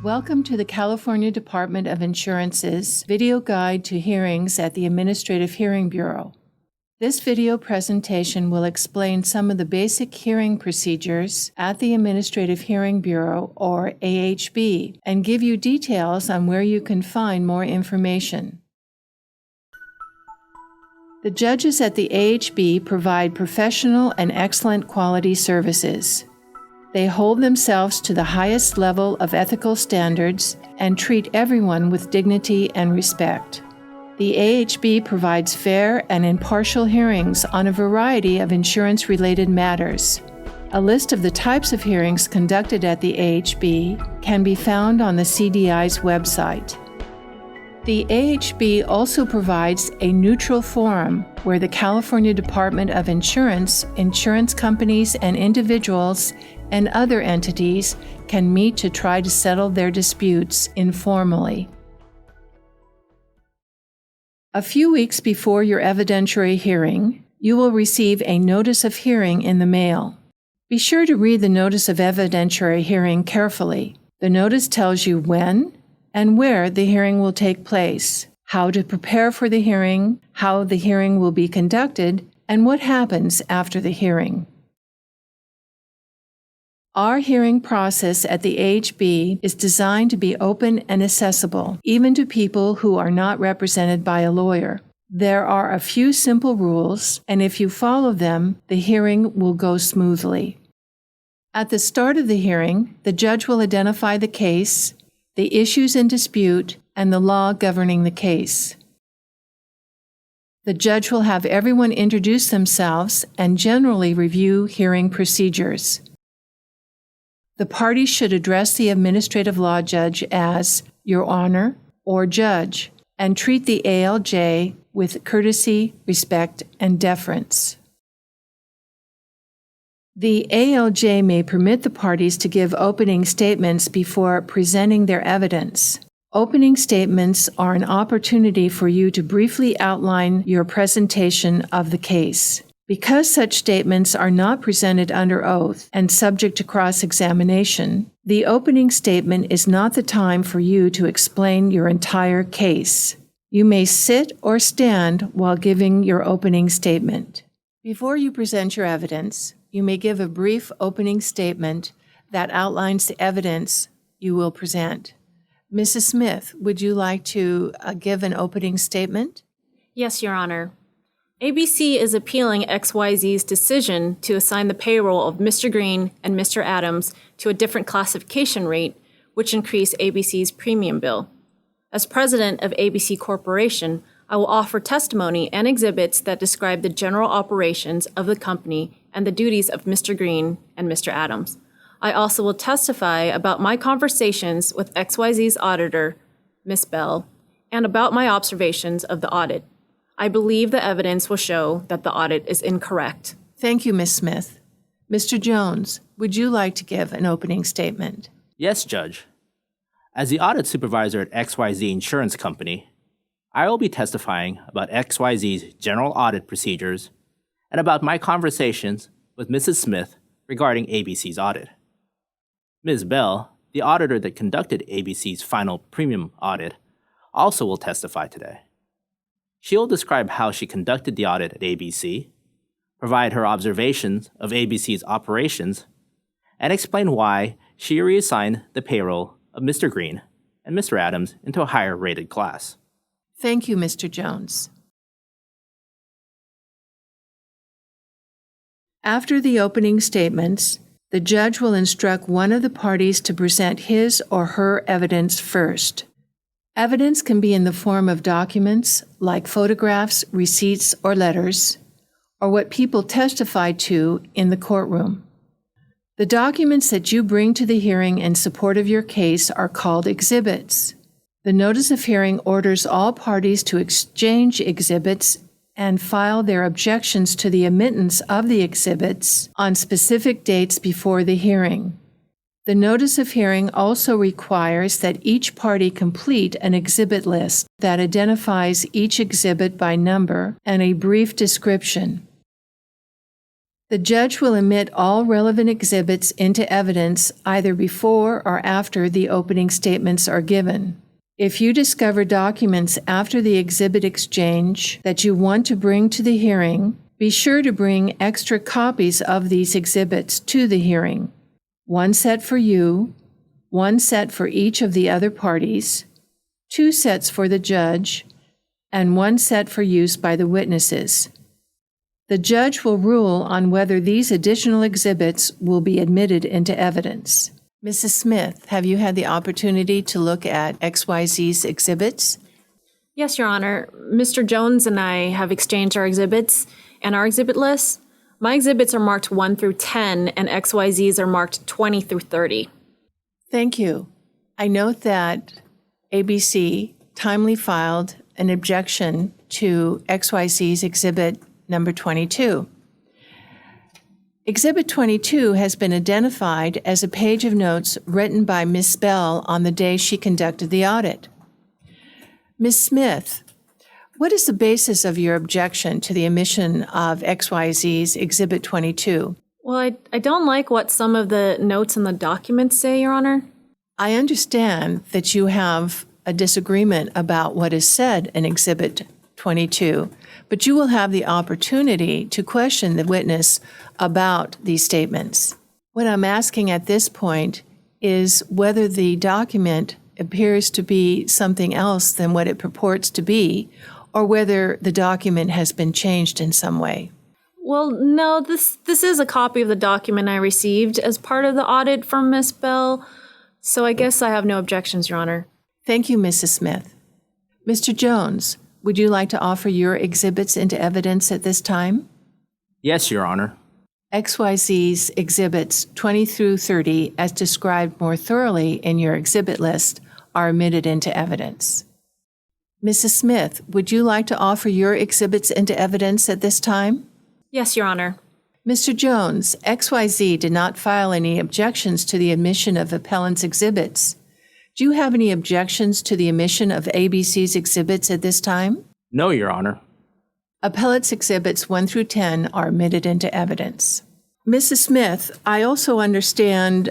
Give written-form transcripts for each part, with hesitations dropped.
Welcome to the California Department of Insurance's video guide to hearings at the Administrative Hearing Bureau. This video presentation will explain some of the basic hearing procedures at the Administrative Hearing Bureau, or AHB, and give you details on where you can find more information. The judges at the AHB provide professional and excellent quality services. They hold themselves to the highest level of ethical standards and treat everyone with dignity and respect. The AHB provides fair and impartial hearings on a variety of insurance-related matters. A list of the types of hearings conducted at the AHB can be found on the CDI's website. The AHB also provides a neutral forum where the California Department of Insurance, insurance companies, and individuals and other entities can meet to try to settle their disputes informally. A few weeks before your evidentiary hearing, you will receive a notice of hearing in the mail. Be sure to read the notice of evidentiary hearing carefully. The notice tells you when and where the hearing will take place, how to prepare for the hearing, how the hearing will be conducted, and what happens after the hearing. Our hearing process at the AHB is designed to be open and accessible, even to people who are not represented by a lawyer. There are a few simple rules, and if you follow them, the hearing will go smoothly. At the start of the hearing, the judge will identify the case, the issues in dispute, and the law governing the case. The judge will have everyone introduce themselves and generally review hearing procedures. The parties should address the administrative law judge as Your Honor or Judge and treat the ALJ with courtesy, respect, and deference. The ALJ may permit the parties to give opening statements before presenting their evidence. Opening statements are an opportunity for you to briefly outline your presentation of the case. Because such statements are not presented under oath and subject to cross-examination, the opening statement is not the time for you to explain your entire case. You may sit or stand while giving your opening statement. Before you present your evidence, you may give a brief opening statement that outlines the evidence you will present. Mrs. Smith, would you like to give an opening statement? Yes, Your Honor. ABC is appealing XYZ's decision to assign the payroll of Mr. Green and Mr. Adams to a different classification rate, which increased ABC's premium bill. As president of ABC Corporation, I will offer testimony and exhibits that describe the general operations of the company and the duties of Mr. Green and Mr. Adams. I also will testify about my conversations with XYZ's auditor, Ms. Bell, and about my observations of the audit. I believe the evidence will show that the audit is incorrect. Thank you, Ms. Smith. Mr. Jones, would you like to give an opening statement? Yes, Judge. As the audit supervisor at XYZ Insurance Company, I will be testifying about XYZ's general audit procedures and about my conversations with Mrs. Smith regarding ABC's audit. Ms. Bell, the auditor that conducted ABC's final premium audit, also will testify today. She will describe how she conducted the audit at ABC, provide her observations of ABC's operations, and explain why she reassigned the payroll of Mr. Green and Mr. Adams into a higher rated class. Thank you, Mr. Jones. After the opening statements, the judge will instruct one of the parties to present his or her evidence first. Evidence can be in the form of documents like photographs, receipts, or letters, or what people testify to in the courtroom. The documents that you bring to the hearing in support of your case are called exhibits. The notice of hearing orders all parties to exchange exhibits and file their objections to the admittance of the exhibits on specific dates before the hearing. The notice of hearing also requires that each party complete an exhibit list that identifies each exhibit by number and a brief description. The judge will admit all relevant exhibits into evidence either before or after the opening statements are given. If you discover documents after the exhibit exchange that you want to bring to the hearing, be sure to bring extra copies of these exhibits to the hearing. One set for you, one set for each of the other parties, 2 sets for the judge, and 1 set for use by the witnesses. The judge will rule on whether these additional exhibits will be admitted into evidence. Mrs. Smith, have you had the opportunity to look at XYZ's exhibits? Yes, Your Honor. Mr. Jones and I have exchanged our exhibits and our exhibit lists. My exhibits are marked 1 through 10, and XYZ's are marked 20 through 30. Thank you. I note that ABC timely filed an objection to XYZ's exhibit number 22. Exhibit 22 has been identified as a page of notes written by Ms. Bell on the day she conducted the audit. Ms. Smith, what is the basis of your objection to the omission of XYZ's exhibit 22? Well, I don't like what some of the notes in the documents say, Your Honor. I understand that you have a disagreement about what is said in exhibit 22, but you will have the opportunity to question the witness about these statements. What I'm asking at this point is whether the document appears to be something else than what it purports to be, or whether the document has been changed in some way. Well, no, this is a copy of the document I received as part of the audit from Ms. Bell, so I guess I have no objections, Your Honor. Thank you, Mrs. Smith. Mr. Jones, would you like to offer your exhibits into evidence at this time? Yes, Your Honor. XYZ's exhibits 20 through 30, as described more thoroughly in your exhibit list, are admitted into evidence. Mrs. Smith, would you like to offer your exhibits into evidence at this time? Yes, Your Honor. Mr. Jones, XYZ did not file any objections to the admission of appellant's exhibits. Do you have any objections to the admission of ABC's exhibits at this time? No, Your Honor. Appellant's exhibits 1 through 10 are admitted into evidence. Mrs. Smith, I also understand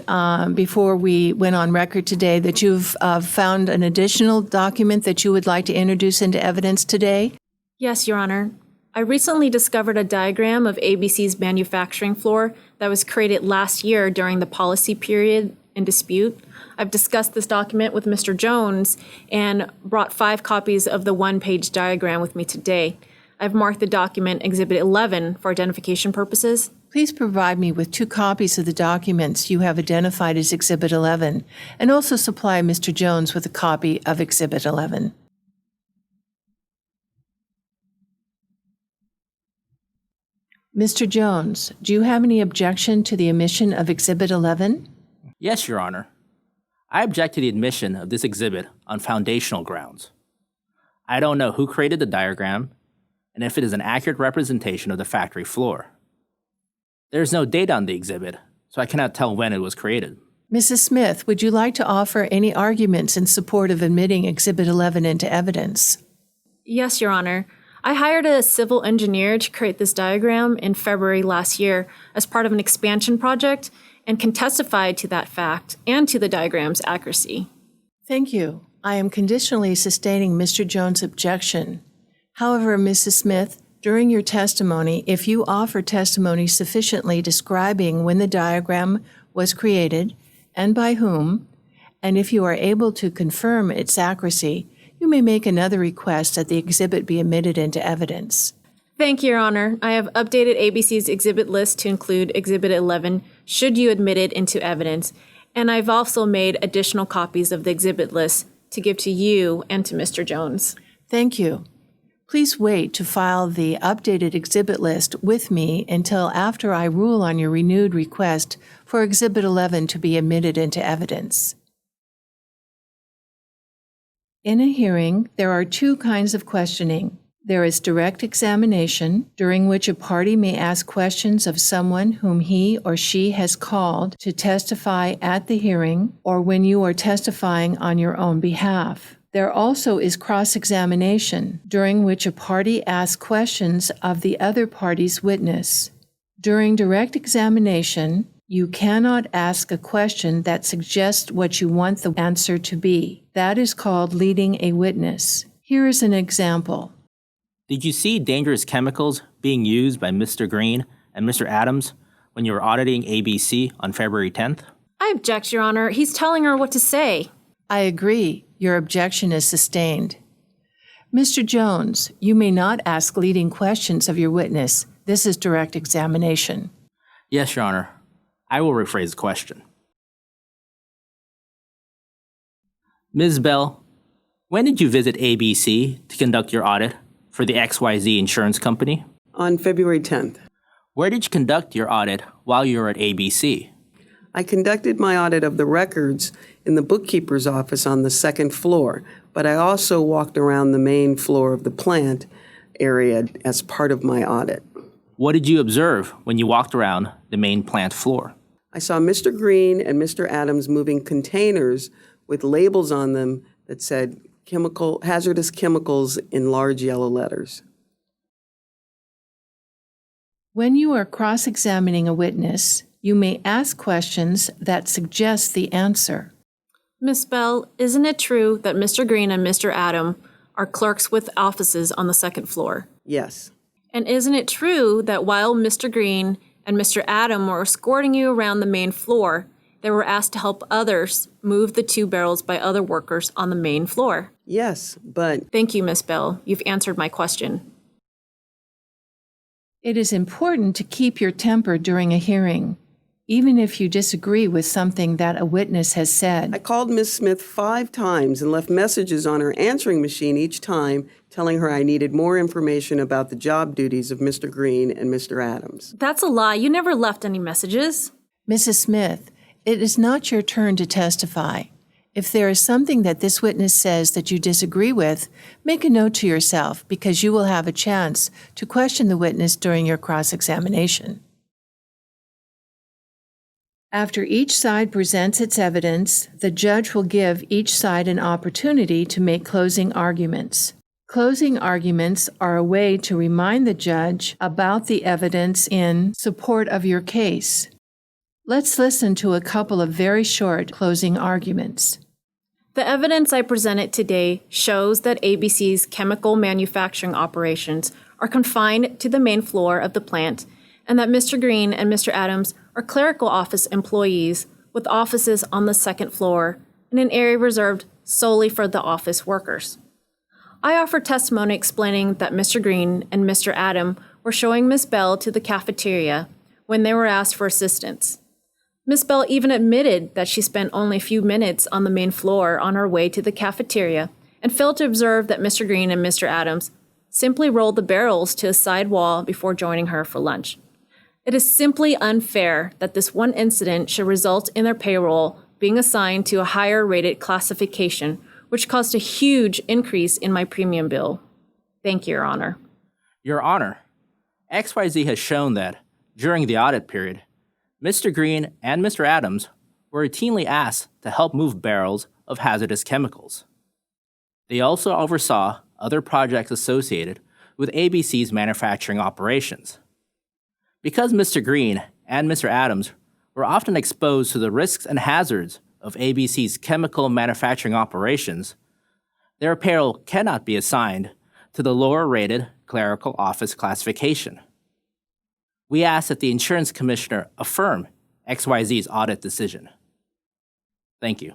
before we went on record today that you've found an additional document that you would like to introduce into evidence today. Yes, Your Honor. I recently discovered a diagram of ABC's manufacturing floor that was created last year during the policy period in dispute. I've discussed this document with Mr. Jones and brought 5 copies of the one-page diagram with me today. I've marked the document Exhibit 11 for identification purposes. Please provide me with 2 copies of the documents you have identified as Exhibit 11, and also supply Mr. Jones with a copy of Exhibit 11. Mr. Jones, do you have any objection to the omission of Exhibit 11? Yes, Your Honor. I object to the admission of this exhibit on foundational grounds. I don't know who created the diagram and if it is an accurate representation of the factory floor. There is no date on the exhibit, so I cannot tell when it was created. Mrs. Smith, would you like to offer any arguments in support of admitting Exhibit 11 into evidence? Yes, Your Honor. I hired a civil engineer to create this diagram in February last year as part of an expansion project and can testify to that fact and to the diagram's accuracy. Thank you. I am conditionally sustaining Mr. Jones' objection. However, Mrs. Smith, during your testimony, if you offer testimony sufficiently describing when the diagram was created and by whom, and if you are able to confirm its accuracy, you may make another request that the exhibit be admitted into evidence. Thank you, Your Honor. I have updated ABC's exhibit list to include Exhibit 11, should you admit it into evidence, and I've also made additional copies of the exhibit list to give to you and to Mr. Jones. Thank you. Please wait to file the updated exhibit list with me until after I rule on your renewed request for Exhibit 11 to be admitted into evidence. In a hearing, there are 2 kinds of questioning. There is direct examination, during which a party may ask questions of someone whom he or she has called to testify at the hearing, or when you are testifying on your own behalf. There also is cross-examination, during which a party asks questions of the other party's witness. During direct examination, you cannot ask a question that suggests what you want the answer to be. That is called leading a witness. Here is an example. Did you see dangerous chemicals being used by Mr. Green and Mr. Adams when you were auditing ABC on February 10th? I object, Your Honor. He's telling her what to say. I agree. Your objection is sustained. Mr. Jones, you may not ask leading questions of your witness. This is direct examination. Yes, Your Honor. I will rephrase the question. Ms. Bell, when did you visit ABC to conduct your audit for the XYZ Insurance Company? On February 10th. Where did you conduct your audit while you were at ABC? I conducted my audit of the records in the bookkeeper's office on the second floor, but I also walked around the main floor of the plant area as part of my audit. What did you observe when you walked around the main plant floor? I saw Mr. Green and Mr. Adams moving containers with labels on them that said hazardous chemicals in large yellow letters. When you are cross-examining a witness, you may ask questions that suggest the answer. Miss Bell, isn't it true that Mr. Green and Mr. Adam are clerks with offices on the second floor? Yes. And isn't it true that while Mr. Green and Mr. Adam were escorting you around the main floor, they were asked to help others move the 2 barrels by other workers on the main floor? Yes, but... Thank you, Miss Bell. You've answered my question. It is important to keep your temper during a hearing, even if you disagree with something that a witness has said. I called Ms. Smith 5 times and left messages on her answering machine each time telling her I needed more information about the job duties of Mr. Green and Mr. Adams. That's a lie. You never left any messages. Mrs. Smith, it is not your turn to testify. If there is something that this witness says that you disagree with, make a note to yourself because you will have a chance to question the witness during your cross-examination. After each side presents its evidence, the judge will give each side an opportunity to make closing arguments. Closing arguments are a way to remind the judge about the evidence in support of your case. Let's listen to a couple of very short closing arguments. The evidence I presented today shows that ABC's chemical manufacturing operations are confined to the main floor of the plant and that Mr. Green and Mr. Adams are clerical office employees with offices on the second floor in an area reserved solely for the office workers. I offered testimony explaining that Mr. Green and Mr. Adam were showing Miss Bell to the cafeteria when they were asked for assistance. Miss Bell even admitted that she spent only a few minutes on the main floor on her way to the cafeteria and failed to observe that Mr. Green and Mr. Adams simply rolled the barrels to a side wall before joining her for lunch. It is simply unfair that this one incident should result in their payroll being assigned to a higher-rated classification, which caused a huge increase in my premium bill. Thank you, Your Honor. Your Honor, XYZ has shown that, during the audit period, Mr. Green and Mr. Adams were routinely asked to help move barrels of hazardous chemicals. They also oversaw other projects associated with ABC's manufacturing operations. Because Mr. Green and Mr. Adams were often exposed to the risks and hazards of ABC's chemical manufacturing operations, their payroll cannot be assigned to the lower-rated clerical office classification. We ask that the insurance commissioner affirm XYZ's audit decision. Thank you.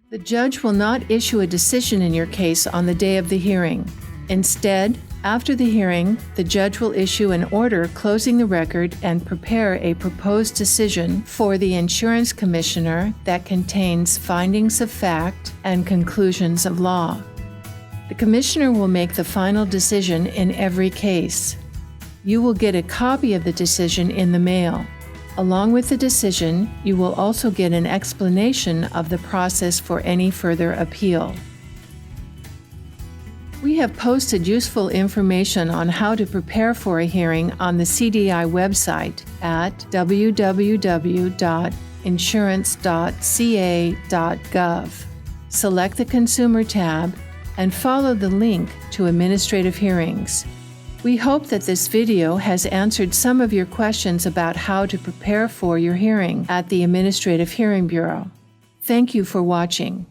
The judge will not issue a decision in your case on the day of the hearing. Instead, after the hearing, the judge will issue an order closing the record and prepare a proposed decision for the insurance commissioner that contains findings of fact and conclusions of law. The commissioner will make the final decision in every case. You will get a copy of the decision in the mail. Along with the decision, you will also get an explanation of the process for any further appeal. We have posted useful information on how to prepare for a hearing on the CDI website at www.insurance.ca.gov. Select the Consumer tab and follow the link to Administrative Hearings. We hope that this video has answered some of your questions about how to prepare for your hearing at the Administrative Hearing Bureau. Thank you for watching.